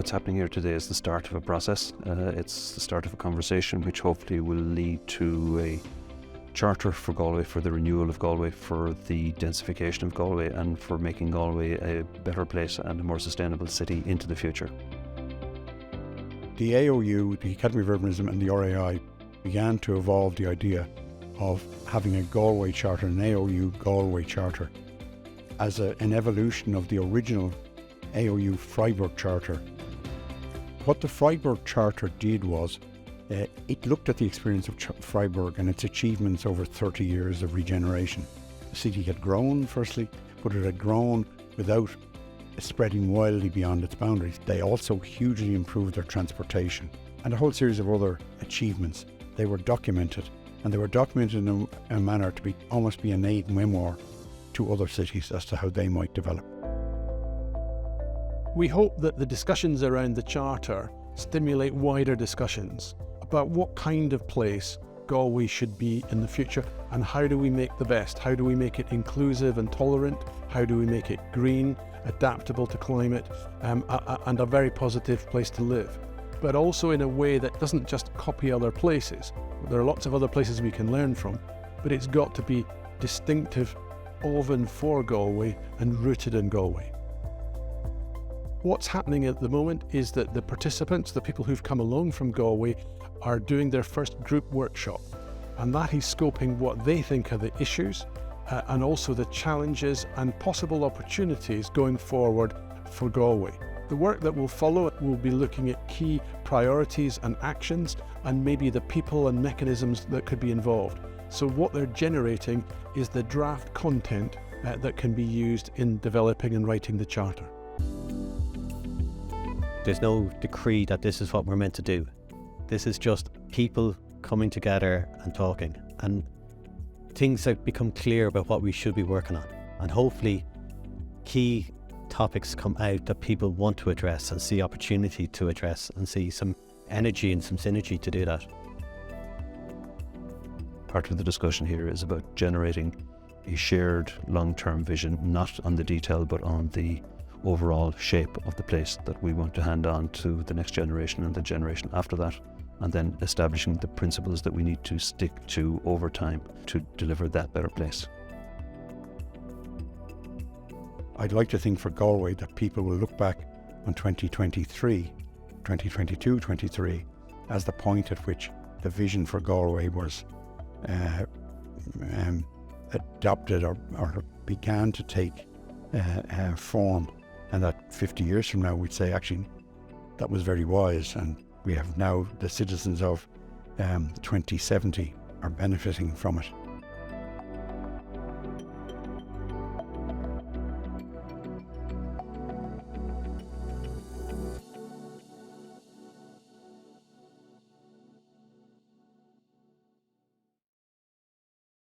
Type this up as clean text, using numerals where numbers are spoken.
what's happening here today is the start of a process. It's the start of a conversation which hopefully will lead to a charter for Galway, for the renewal of Galway, for the densification of Galway, and for making Galway a better place and a more sustainable city into the future. The AOU, the Academy of Urbanism and the RAI began to evolve the idea of having a Galway Charter, an AOU Galway Charter, as an evolution of the original AOU Freiburg Charter. What the Freiburg Charter did was, it looked at the experience of Freiburg and its achievements over 30 years of regeneration. The city had grown, firstly, but it had grown without spreading wildly beyond its boundaries. They also hugely improved their transportation and a whole series of other achievements. They were documented, and they were documented in a manner to almost be an aid memoir to other cities as to how they might develop. We hope that the discussions around the Charter stimulate wider discussions about what kind of place Galway should be in the future, and how do we make the best? How do we make it inclusive and tolerant? How do we make it green, adaptable to climate, and a very positive place to live? But also in a way that doesn't just copy other places. There are lots of other places we can learn from, but it's got to be distinctive of and for Galway and rooted in Galway. What's happening at the moment is that the participants, the people who've come along from Galway, are doing their first group workshop, and that is scoping what they think are the issues and also the challenges and possible opportunities going forward for Galway. The work that will follow will be looking at key priorities and actions, and maybe the people and mechanisms that could be involved. So what they're generating is the draft content that can be used in developing and writing the Charter. There's no decree that this is what we're meant to do. This is just people coming together and talking, and things that become clear about what we should be working on. And hopefully key topics come out that people want to address and see opportunity to address, and see some energy and some synergy to do that. Part of the discussion here is about generating a shared long-term vision, not on the detail, but on the overall shape of the place that we want to hand on to the next generation and the generation after that, and then establishing the principles that we need to stick to over time to deliver that better place. I'd like to think for Galway that people will look back on 2022-23 as the point at which the vision for Galway was adopted or began to take form, and that 50 years from now we'd say actually that was very wise, and we have now the citizens of 2070 are benefiting from it.